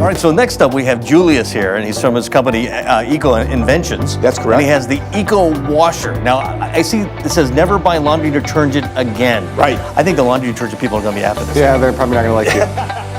right, so next up we have Julius here, and he's from his company Eco Inventions. That's correct. And he has the EcoWasher. Now, I see it says never buy laundry detergent again. Right. I think the laundry detergent people are going to be after this. Yeah, they're probably not going to like you.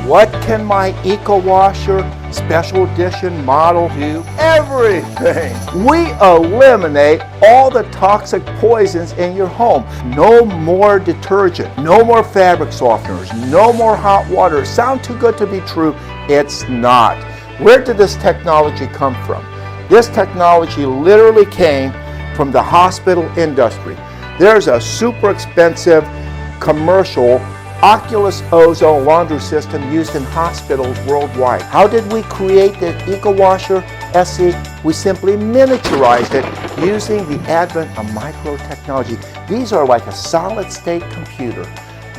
What can my EcoWasher special edition model do? Everything. We eliminate all the toxic poisons in your home. No more detergent, no more fabric softeners, no more hot water. Sound too good to be true? It's not. Where did this technology come from? This technology literally came from the hospital industry. There's a super expensive commercial Oculus ozone laundry system used in hospitals worldwide. How did we create the EcoWasher SE? We simply miniaturized it using the advent of microtechnology. These are like a solid state computer.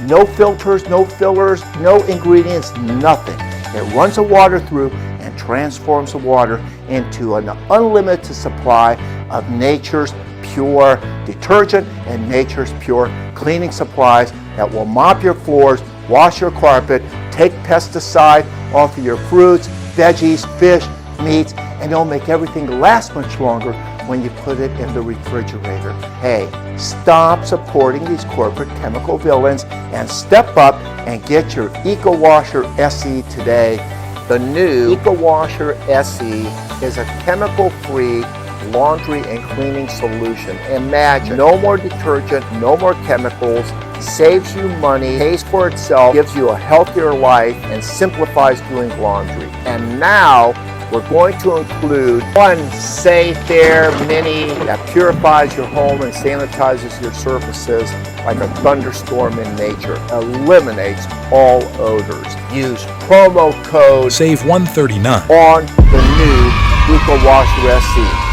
No filters, no fillers, no ingredients, nothing. It runs the water through and transforms the water into an unlimited supply of nature's pure detergent and nature's pure cleaning supplies that will mop your floors, wash your carpet, take pesticide off of your fruits, veggies, fish, meats, and it'll make everything last much longer when you put it in the refrigerator. Hey, stop supporting these corporate chemical villains and step up and get your EcoWasher SE today. The new EcoWasher SE is a chemical-free laundry and cleaning solution. Imagine, no more detergent, no more chemicals, saves you money, pays for itself, gives you a healthier life, and simplifies doing laundry. And now, we're going to include one Safe Air Mini that purifies your home and sanitizes your surfaces like a thunderstorm in nature, eliminates all odors. Use promo code Save $139 on the new EcoWasher SE.